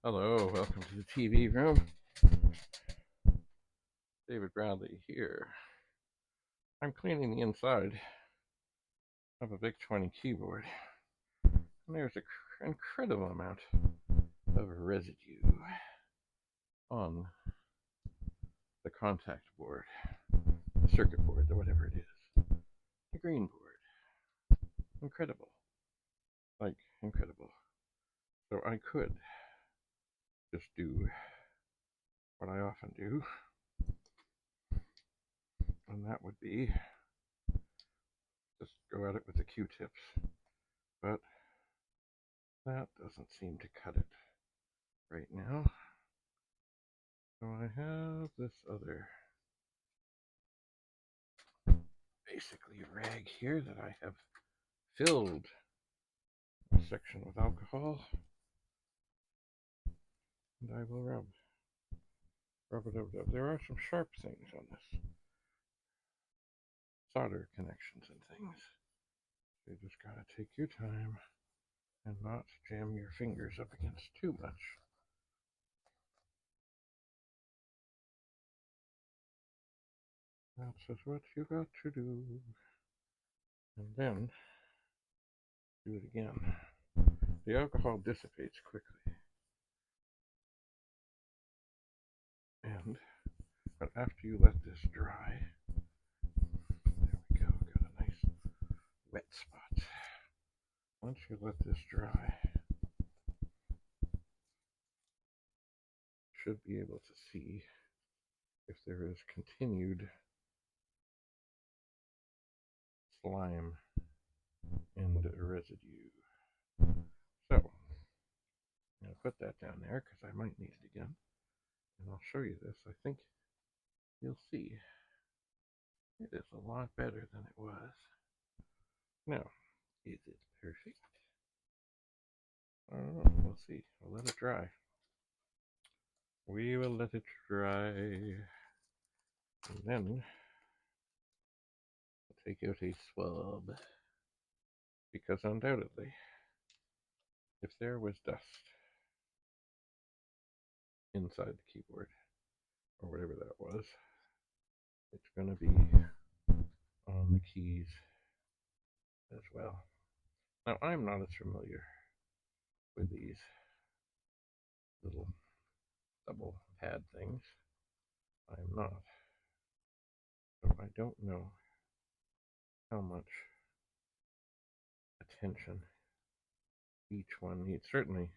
Hello, welcome to the TV room. David Bradley here. I'm cleaning the inside of a Vic-20 keyboard, and there's an incredible amount of residue on the contact board, the circuit board, or whatever it is, the green board. Incredible. Like, incredible. So I could just do what I often do, and that would be just go at it with the Q-tips. But that doesn't seem to cut it right now. So I have this other basically rag here that I have filled a section with alcohol, and I will rub it. There are some sharp things on this, solder connections and things. So you just gotta take your time and not jam your fingers up against too much. That's just what you got to do. And then do it again. The alcohol dissipates quickly. And but after you let this dry, there we go, got a nice wet spot. Once you let this dry, you should be able to see if there is continued slime and residue. So, I'm going to put that down there because I might need it again. And I'll show you this. I think you'll see it is a lot better than it was. Now, is it perfect? I don't know. We'll see. We'll let it dry. We will let it dry. And then we'll take out a swab. Because undoubtedly, if there was dust inside the keyboard, or whatever that was, it's going to be on the keys as well. Now, I'm not as familiar with these little double pad things. I'm not. So I don't know how much attention each one needs. Certainly,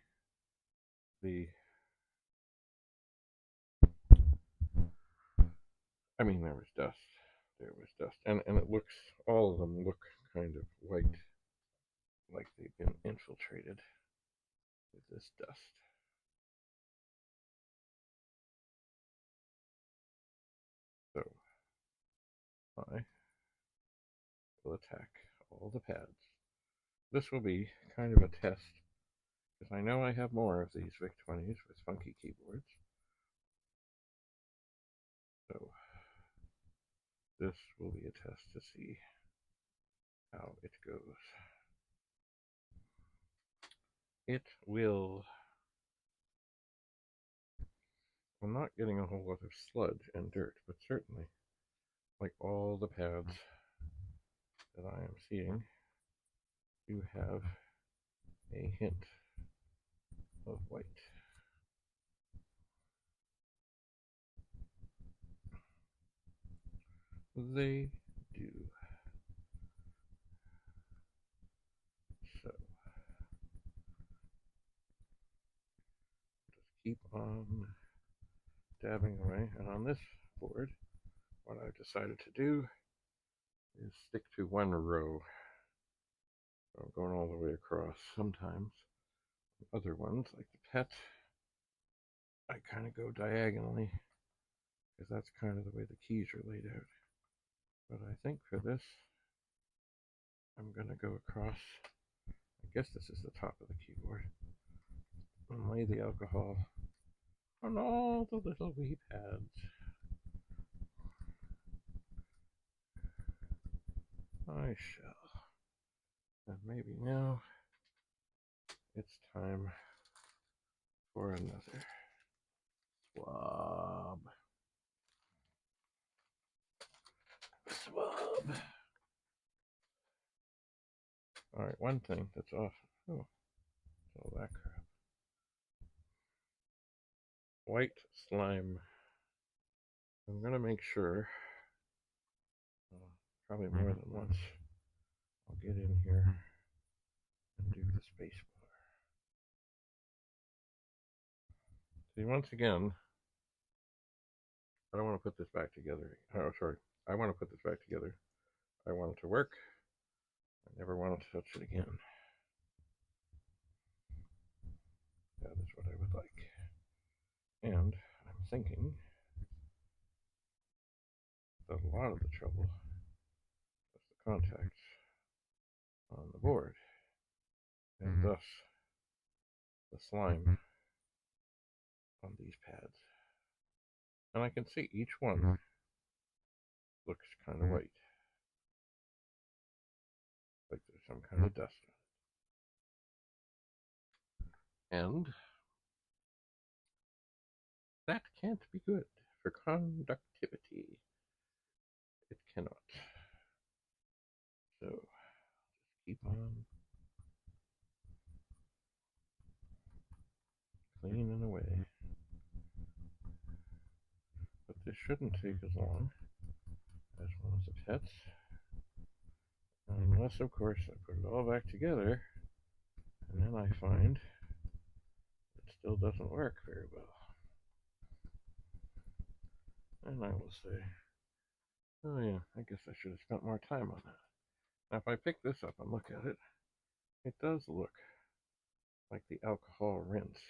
there was dust. There was dust. And it looks, all of them look kind of white, like they've been infiltrated with this dust. So, I will attack all the pads. This will be kind of a test, because I know I have more of these Vic-20s with funky keyboards. So, this will be a test to see how it goes. It will. I'm not getting a whole lot of sludge and dirt, but certainly, like all the pads that I am seeing, you have a hint of white. They do. So, just keep on dabbing away. And on this board, what I've decided to do is stick to one row. So I'm going all the way across. Sometimes other ones, like the pet, I kind of go diagonally, because that's kind of the way the keys are laid out. But I think for this, I'm going to go across. I guess this is the top of the keyboard. And lay the alcohol on all the little wee pads. I shall. And maybe now it's time for another swab. Swab. All right, one thing that's off. Oh, all that crap. White slime. I'm gonna make sure, probably more than once, I'll get in here and do the space bar. See, once again, I don't want to put this back together. Oh, sorry. I want to put this back together. I want it to work. I never want to touch it again. That is what I would like. And I'm thinking that a lot of the trouble is the contacts on the board, and thus the slime on these pads. And I can see each one looks kind of white, like there's some kind of dust on it. And that can't be good for conductivity. It cannot. So just keep on cleaning away. But this shouldn't take as long as one of the pets. Unless, of course, I put it all back together and then I find it still doesn't work very well. And I will say, oh yeah, I guess I should have spent more time on that. Now if I pick this up and look at it, it does look like the alcohol rinse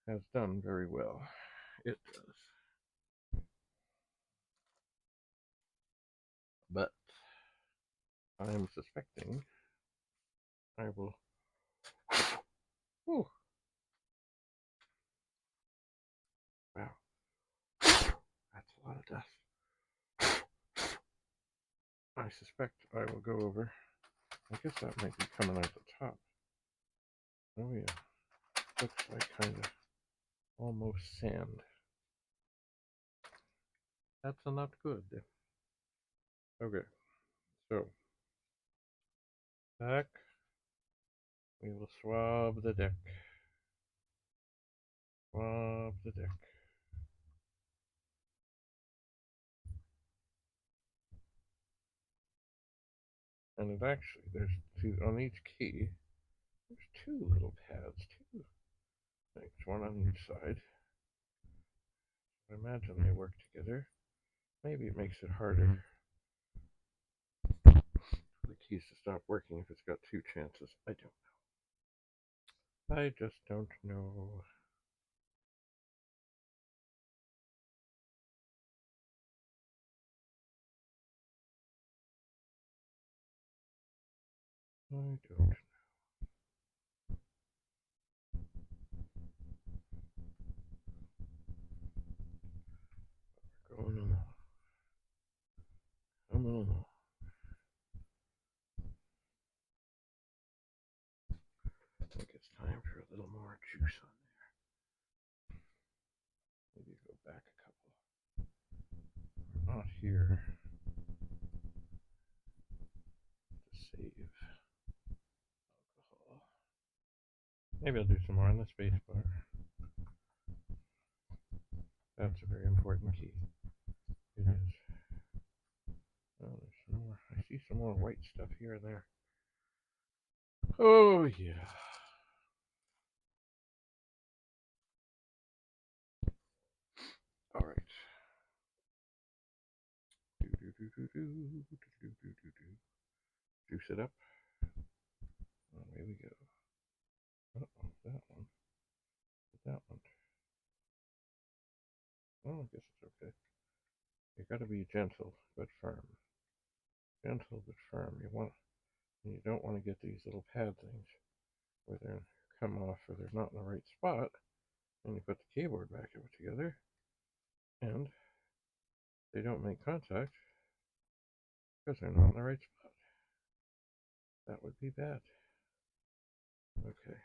has done very well. It does. But I am suspecting I will... Whew. Wow. That's a lot of dust. I suspect I will go over. I guess that might be coming out the top. Oh yeah. Looks like kind of almost sand. That's not good. Okay. So, back. We will swab the deck. Swab the deck. And it actually, there's two, on each key, there's two little pads, two things, one on each side. I imagine they work together. Maybe it makes it harder for the keys to stop working if it's got two chances. I don't know. I just don't know. I don't know. Going along. Coming along. I think it's time for a little more juice on there. Maybe go back a couple. We're not here to save alcohol. Maybe I'll do some more on the space bar. That's a very important key. It is. Oh, there's some more. I see some more white stuff here and there. Oh, yeah. All right. Juice it up. Oh, here we go. Uh-oh, that one. That one. Oh, I guess it's okay. You gotta be gentle but firm. Gentle but firm. You don't want to get these little pad things where they come off or they're not in the right spot. And you put the keyboard back together and they don't make contact because they're not in the right spot. That would be bad. Okay.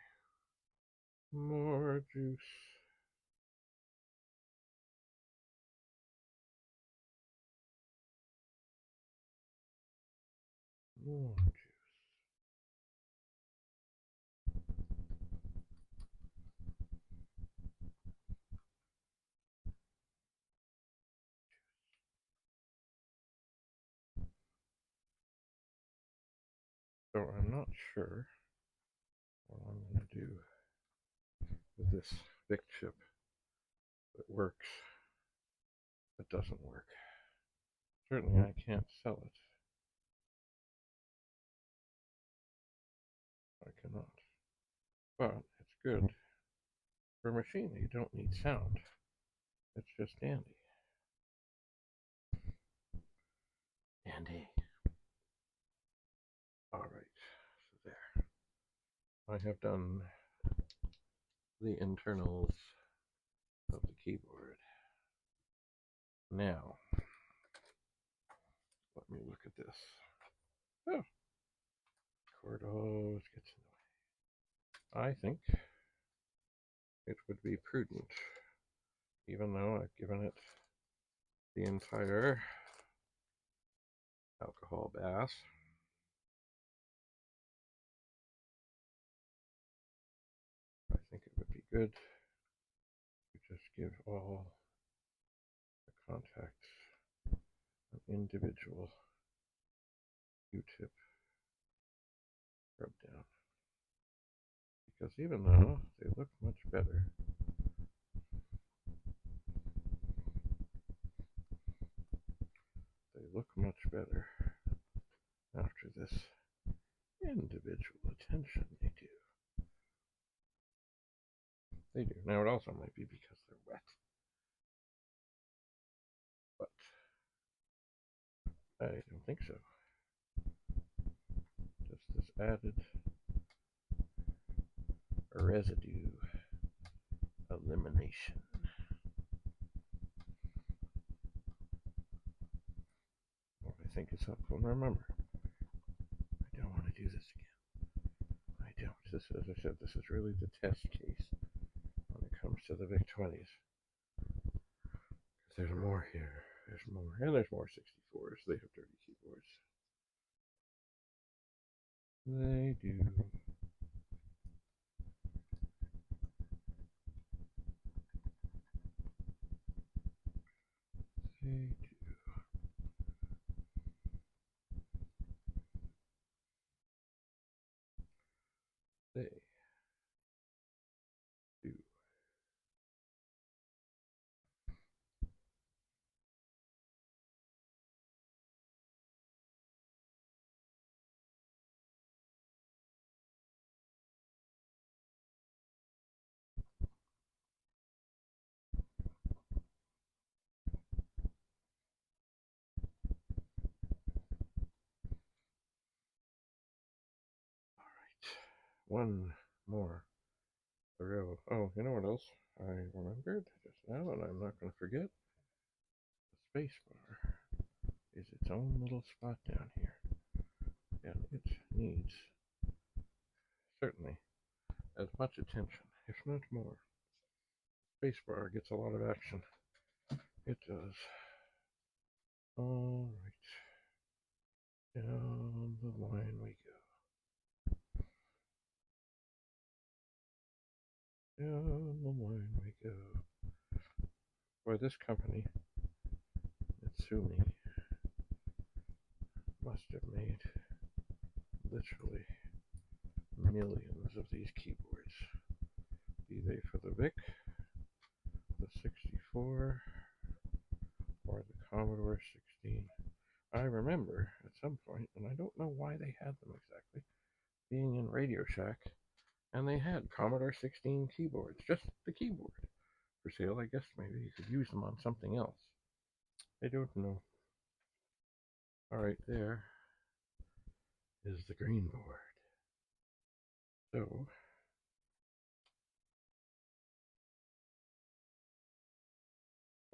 More juice. More juice. So I'm not sure what I'm going to do with this Vic chip that works, but doesn't work. Certainly I can't sell it. I cannot. But it's good for a machine that you don't need sound. It's just dandy. Dandy. Alright, so there. I have done the internals of the keyboard. Now, let me look at this. Oh, cord always gets in the way. I think it would be prudent, even though I've given it the entire alcohol bath. I think it would be good to just give all the contacts an individual Q-tip rub down. Because even though they look much better, after this individual attention. They do. Now it also might be because they're wet, but I don't think so. Just this added residue elimination. What I think is helpful. And remember, I don't want to do this again. I don't. This, as I said, this is really the test case when it comes to the Vic-20s. There's more here. There's more. And there's more 64s. They have dirty keyboards. They do. They do. They do. One more row. Oh, you know what else I remembered just now, and I'm not going to forget? The space bar is its own little spot down here, and it needs certainly as much attention, if not more. Space bar gets a lot of action. It does. All right, down the line we go. Down the line we go. Boy, this company, Mitsumi, must have made literally millions of these keyboards. Be they for the Vic, the 64, or the Commodore 16. I remember at some point, and I don't know why they had them exactly, being in Radio Shack, and they had Commodore 16 keyboards, just the keyboard, for sale. I guess maybe you could use them on something else. I don't know. Alright, there is the green board. So,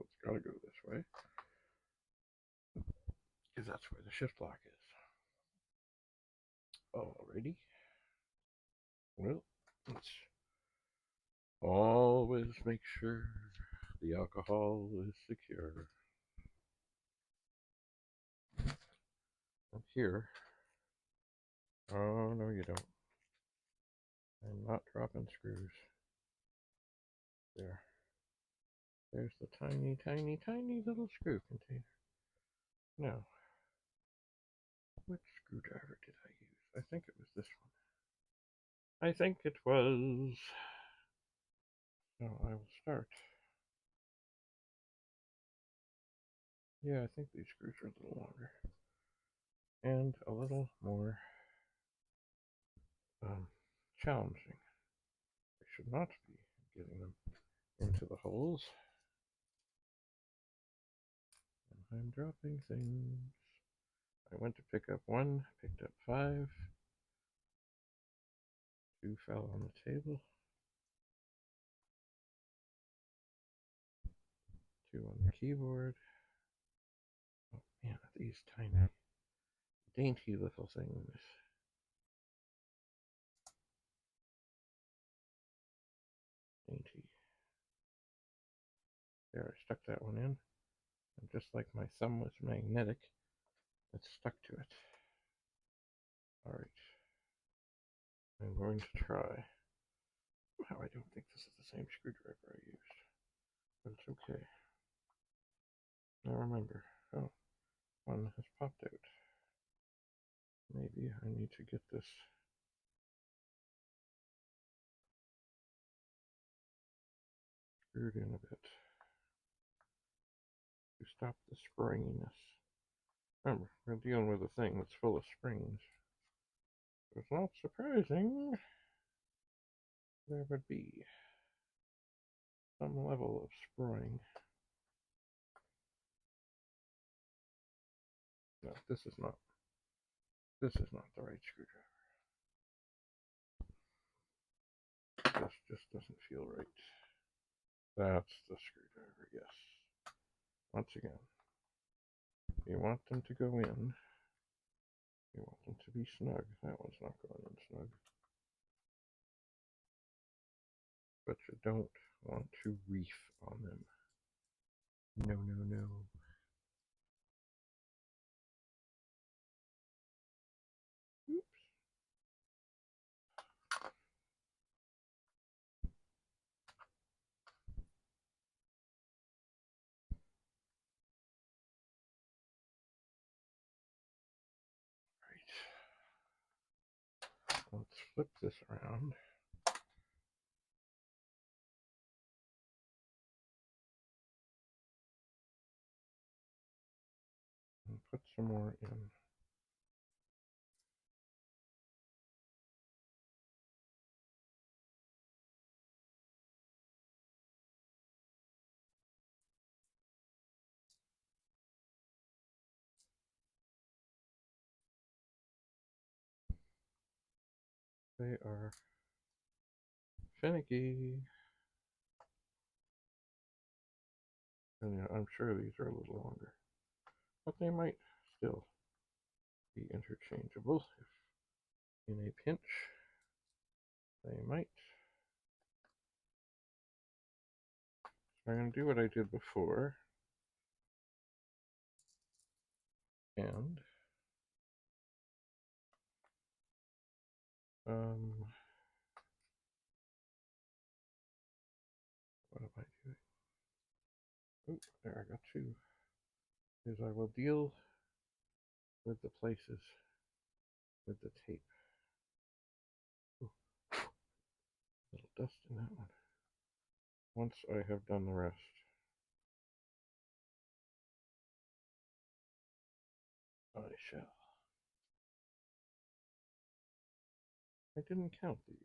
it's gotta go this way, because that's where the shift lock is. Alrighty. Well, let's Always make sure the alcohol is secure. And here, oh no you don't. I'm not dropping screws. There. There's the tiny, tiny, tiny little screw container. Now, which screwdriver did I use? I think it was this one. I think it was. So I will start. Yeah, I think these screws are a little longer. And a little more challenging. I should not be getting them into the holes. And I'm dropping things. I went to pick up one, picked up 5. 2 fell on the table. 2 on the keyboard. Oh man, these tiny, dainty little things. Dainty. There, I stuck that one in. And just like my thumb was magnetic, it stuck to it. Alright. I'm going to try. Wow, I don't think this is the same screwdriver I used. But it's okay. Now remember, oh, one has popped out. Maybe I need to get this screwed in a bit to stop the springiness. Remember, we're dealing with a thing that's full of springs. So it's not surprising there would be some level of spring. No, this is not the right screwdriver. This just doesn't feel right. That's the screwdriver, yes. Once again, you want them to go in. You want them to be snug. That one's not going in snug. But you don't want to reef on them. No, no, no. Oops. Right. Let's flip this around. And put some more in. They are finicky. And yeah, I'm sure these are a little longer. But they might still be interchangeable if in a pinch. They might. So I'm going to do what I did before. And what am I doing? Oh, there, I got 2. Is I will deal with the places with the tape. Ooh, little dust in that one. Once I have done the rest. I shall. I didn't count these.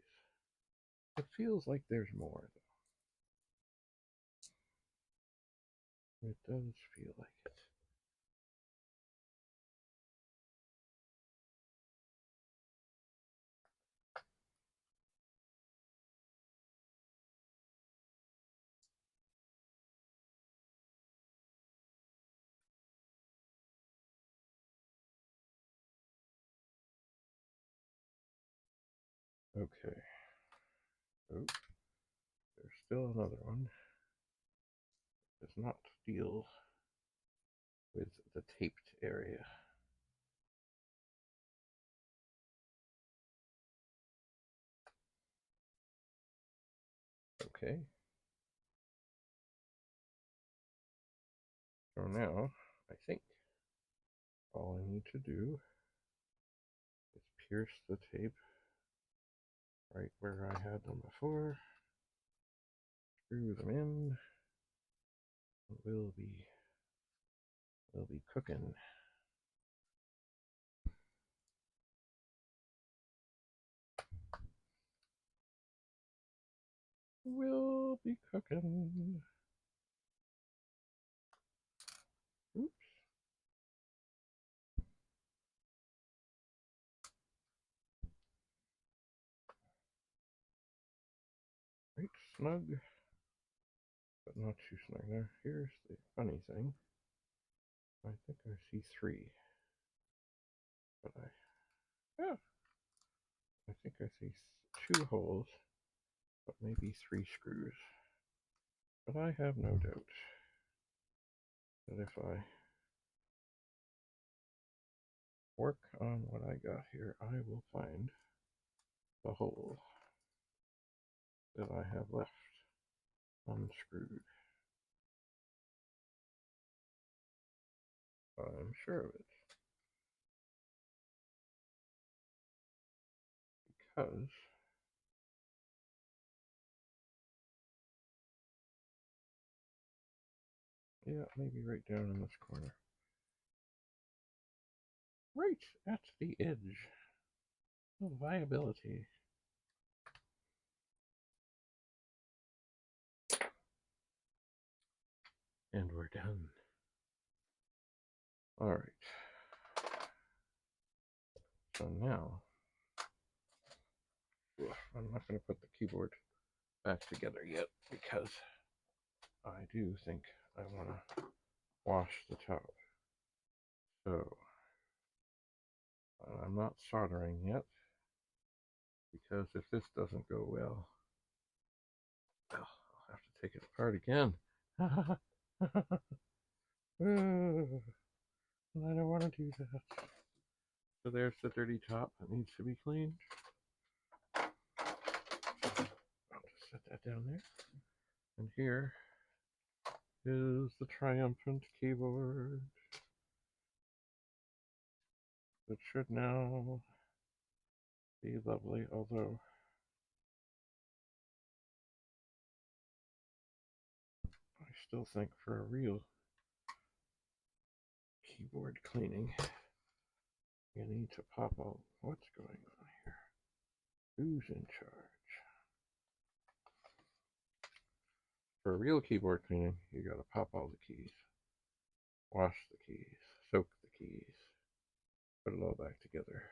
It feels like there's more, though. It does feel like it. Okay. Oh, there's still another one. Does not deal with the taped area. Okay. So now, I think all I need to do is pierce the tape right where I had them before, screw them in, and we'll be cooking. We'll be cooking. Oops. Right, snug, but not too snug. Now, here's the funny thing. I think I see 3, but I think I see 2 holes, but maybe 3 screws. But I have no doubt that if I work on what I got here, I will find the hole that I have left unscrewed. I'm sure of it. Because yeah, maybe right down in this corner. Right at the edge of viability. And we're done. Alright. So now, I'm not going to put the keyboard back together yet because I do think I want to wash the top. So, I'm not soldering yet because if this doesn't go well, I'll have to take it apart again. And I don't want to do that. So there's the dirty top that needs to be cleaned. I'll just set that down there. And here is the triumphant keyboard. It should now be lovely, although I still think for a real keyboard cleaning, you need to pop out what's going on here. Who's in charge? For a real keyboard cleaning, you gotta pop all the keys, wash the keys, soak the keys, put it all back together.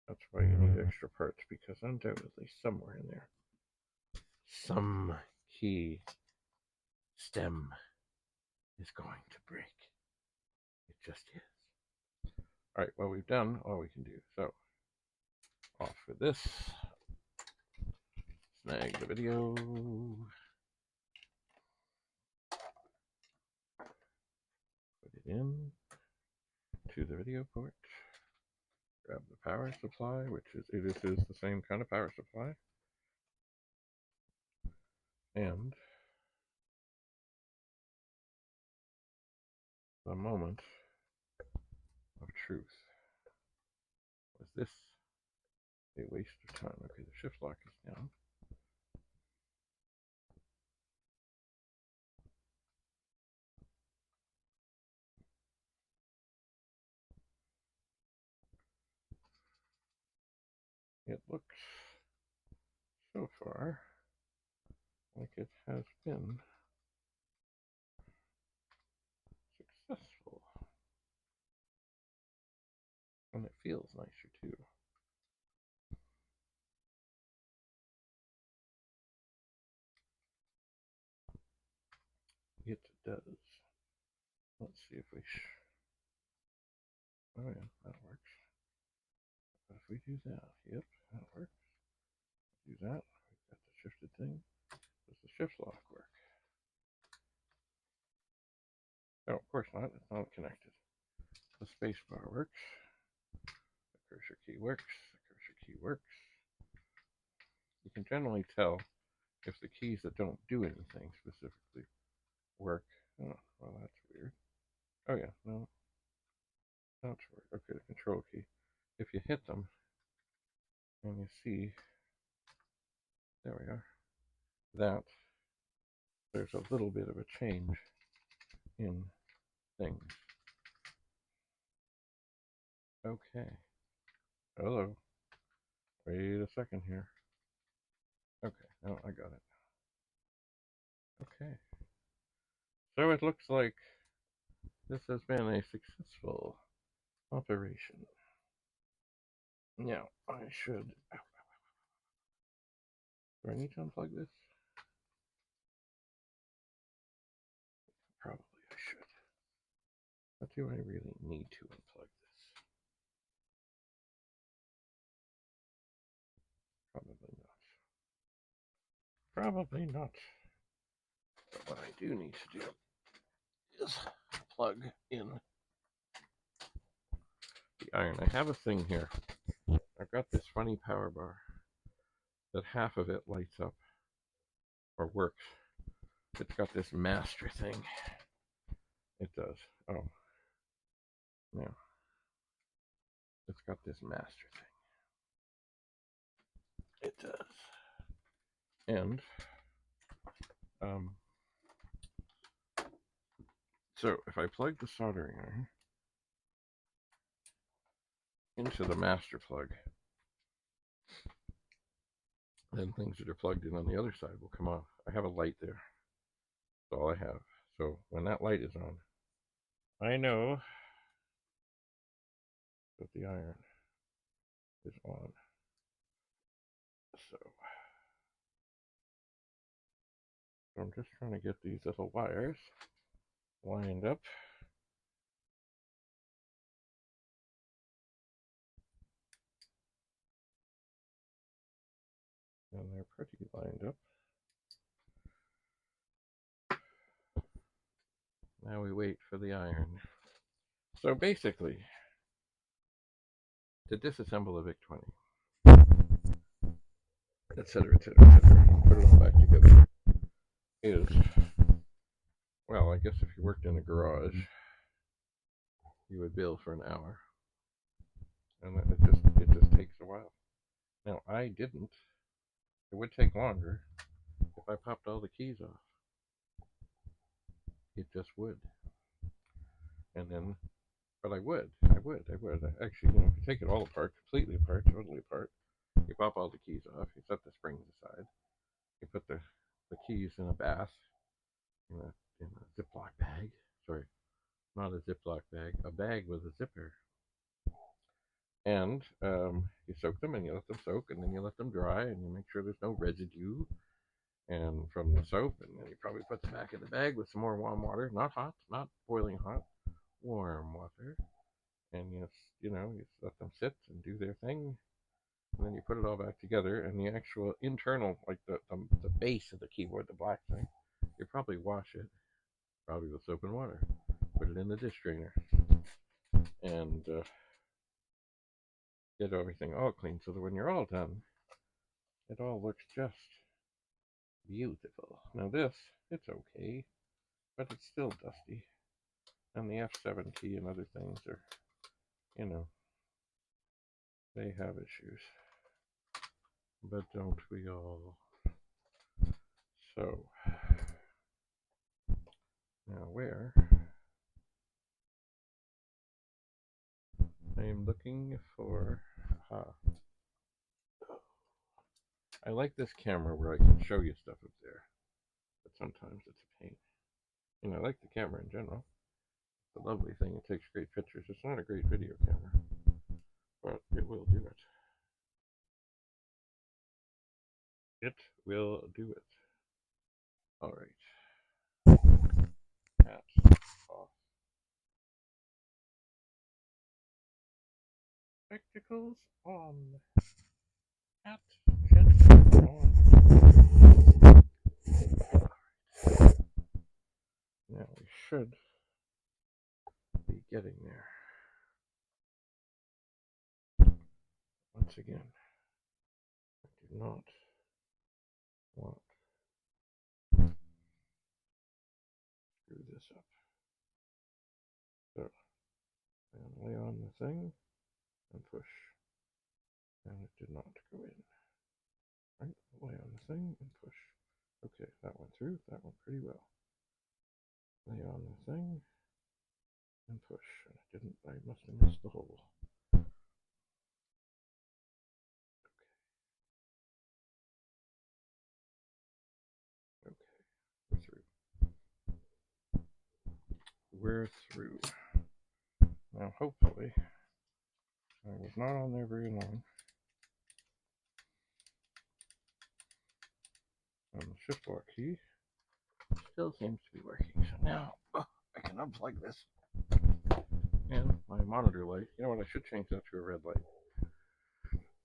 That's why you need extra parts, because undoubtedly somewhere in there, some key stem is going to break. It just is. All right, well, we've done all we can do. So, off with this. Snag the video. Put it in to the video port. Grab the power supply, which is the same kind of power supply. And the moment of truth. Was this a waste of time? Okay, the shift lock is down. It looks so far like it has been successful. And it feels nicer too. It does. Let's see if we oh yeah, that works. But if we do that, yep, that works. Do that. We've got the shifted thing. Does the shift lock work? Oh, of course not. It's not connected. The space bar works. The cursor key works. The cursor key works. You can generally tell if the keys that don't do anything specifically work. Oh, well, that's weird. Oh, yeah, no. That's weird. Okay, the control key. If you hit them, and you see, there we are, that there's a little bit of a change in things. Okay. Hello. Wait a second here. Okay, no, I got it. Okay. So it looks like this has been a successful operation. Now, I should... Do I need to unplug this? Probably I should. But do I really need to unplug this? Probably not. Probably not. But what I do need to do is plug in the iron. I have a thing here. I've got this funny power bar that half of it lights up or works. It's got this master thing. It does. Oh. Yeah. It's got this master thing. It does. And so if I plug the soldering iron into the master plug, then things that are plugged in on the other side will come off. I have a light there. That's all I have. So when that light is on, I know that the iron is on. So I'm just trying to get these little wires lined up. And they're pretty lined up. Now we wait for the iron. So basically, to disassemble a Vic-20, etc., put it all back together, is, well, I guess if you worked in a garage, you would bill for an hour. And it just takes a while. Now, I didn't. It would take longer if I popped all the keys off. It just would. And then, but I would. Actually, if you take it all apart, completely apart, totally apart, you pop all the keys off, you set the springs aside, you put the keys in a bath, in a Ziploc bag. Sorry, not a Ziploc bag, a bag with a zipper. And you soak them and you let them soak, and then you let them dry, and you make sure there's no residue and from the soap, and then you probably put them back in the bag with some more warm water, not hot, not boiling hot, warm water, and you let them sit and do their thing, and then you put it all back together, and the actual internal, like the base of the keyboard, the black thing, you probably wash it, probably with soap and water, put it in the dish drainer, and get everything all clean, so that when you're all done, it all looks just beautiful. Now this, it's okay, but it's still dusty, and the F7 key and other things are, they have issues, but don't we all? So now where I'm looking for, I like this camera where I can show you stuff up there, but sometimes it's a pain. I like the camera in general. It's a lovely thing. It takes great pictures. It's not a great video camera, but it will do it. It will do it. All right. Hats off. Spectacles on. Hat, headset on. should be getting there. Once again, I do not want to screw this up. So, and lay on the thing and push. And it did not go in. Right, lay on the thing and push. Okay, that went through. That went pretty well. Lay on the thing and push. And it didn't. I must have missed the hole. Okay, we're through. We're through. Now, hopefully, I was not on there very long. And the shift lock key still seems to be working. So now I can unplug this. And my monitor light. You know what? I should change that to a red light.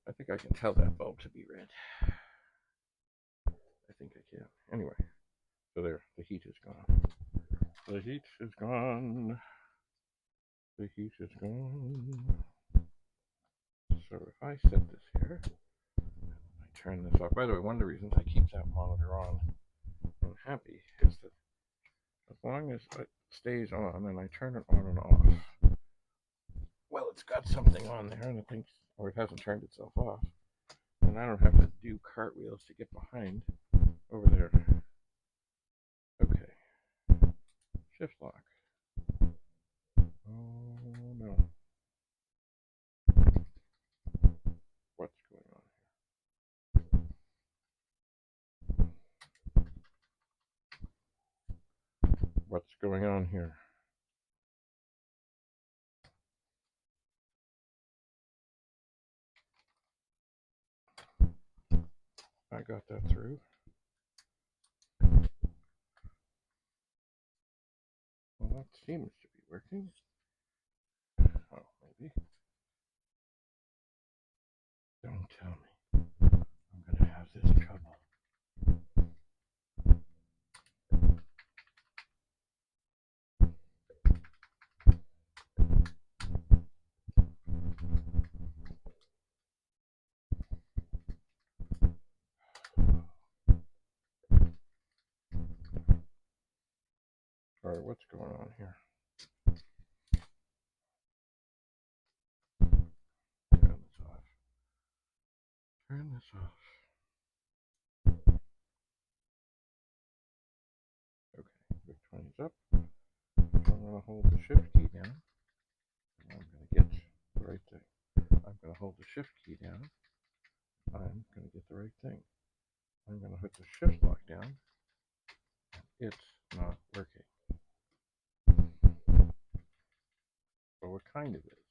I think I can tell that bulb to be red. I think I can. Anyway, so there, the heat is gone. The heat is gone. The heat is gone. So if I set this here, I turn this off. By the way, one of the reasons I keep that monitor on and happy is that as long as it stays on and I turn it on and off, well, it's got something on there and it thinks, or it hasn't turned itself off, and I don't have to do cartwheels to get behind over there. Okay. Shift lock. Oh no. What's going on here? What's going on here? I got that through. Well, that seems to be working. Oh, maybe. Don't tell me. I'm going to have this trouble. Alright, what's going on here? Turn this off. Turn this off. Okay, Vic-20's up. I'm going to hold the shift key down. And I'm going to get the right thing. I'm going to hold the shift key down. I'm going to get the right thing. I'm going to put the shift lock down. It's not working. But what kind of is?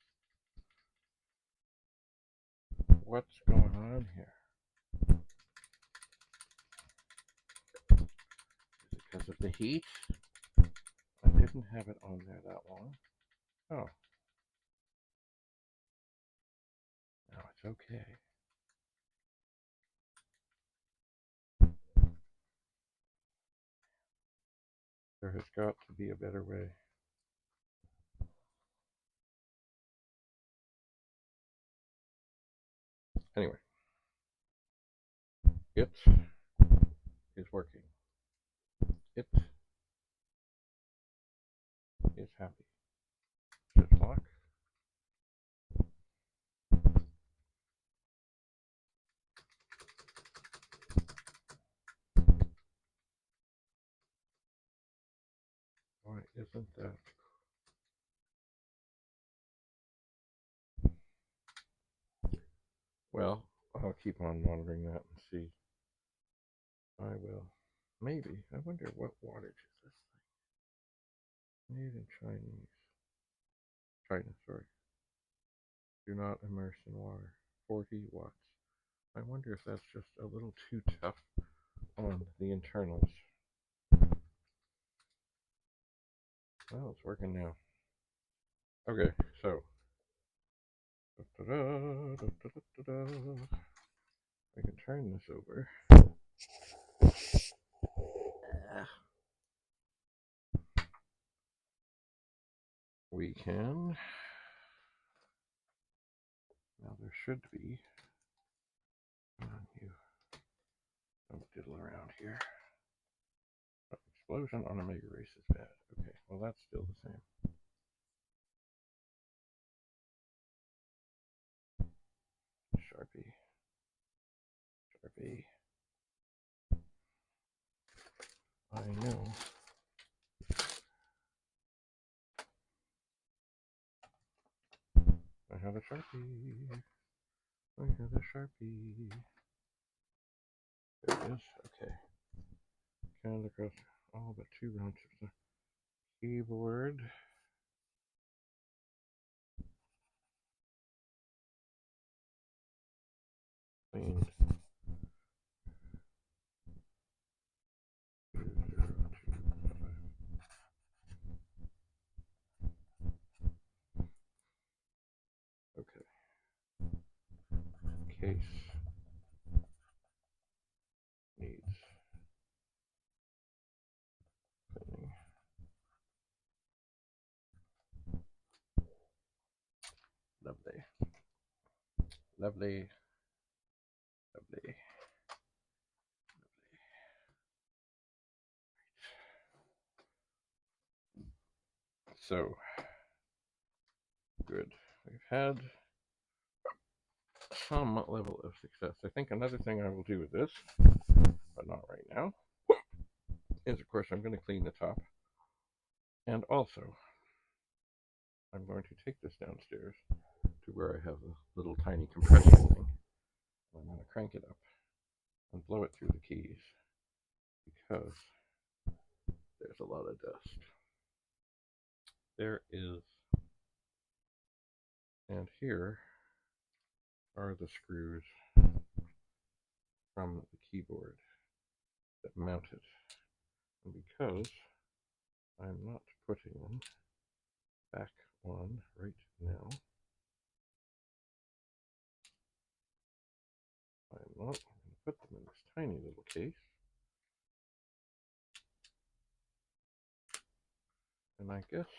What's going on here? Is it because of the heat? I didn't have it on there that long. Oh. Now it's okay. There has got to be a better way. Anyway, it is working. It is happy. Shift lock. Why isn't that? Well, I'll keep on monitoring that and see. I will. Maybe. I wonder what wattage is this thing? Made in Chinese. China, sorry. Do not immerse in water. 40 watts. I wonder if that's just a little too tough on the internals. Well, it's working now. Okay, so. I can turn this over. we can, now there should be, you don't diddle around here. Explosion on a mega race is bad. Okay, well that's still the same. Sharpie. Sharpie. I know. I have a Sharpie. I have a Sharpie. There it is. Okay. Count across all but 2 rounds of the keyboard. Cleaned. 2025. Okay. Case needs cleaning. Lovely. Lovely. Lovely. So, good. We've had some level of success. I think another thing I will do with this, but not right now, is of course I'm going to clean the top. And also, I'm going to take this downstairs to where I have a little tiny compressor thing. I'm going to crank it up and blow it through the keys because there's a lot of dust. There is, and here are the screws from the keyboard that mount it. And because I'm not putting them back on right now, I'm not going to put them in this tiny little case. And I guess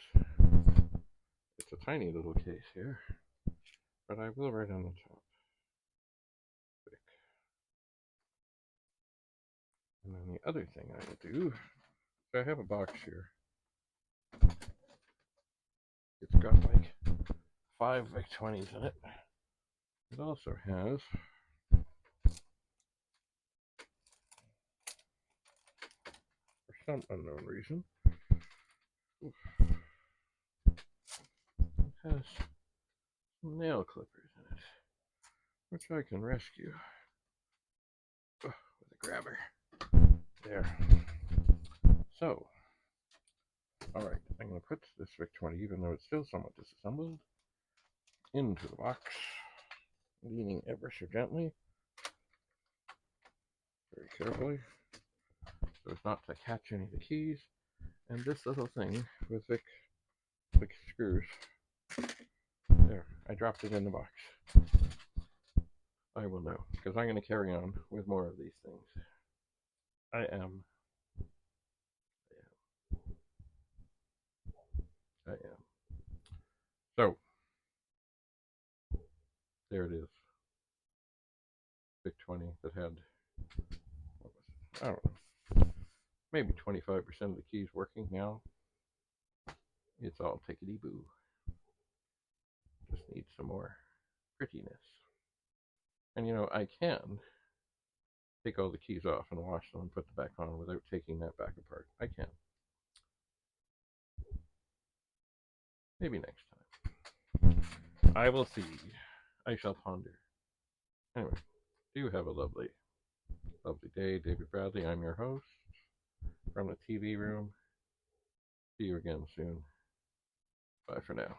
it's a tiny little case here, but I will write on the top. Vic. And then the other thing I will do, so I have a box here. It's got like 5 Vic-20s in it. It also has for some unknown reason, it has some nail clippers in it, which I can rescue with a grabber. There. So, alright, I'm going to put this Vic-20, even though it's still somewhat disassembled, into the box, leaning ever so gently, very carefully, so as not to catch any of the keys. And this little thing with Vic screws, there, I dropped it in the box. I will know, because I'm going to carry on with more of these things. I am. So, there it is. Vic-20 that had, what was it? I don't know, maybe 25% of the keys working now. It's all tickety-boo. Just needs some more prettiness. And you know, I can take all the keys off and wash them and put them back on without taking that back apart. I can. Maybe next time. I will see. I shall ponder. Anyway, do have a lovely, lovely day. David Bradley, I'm your host from the TV room. See you again soon. Bye for now.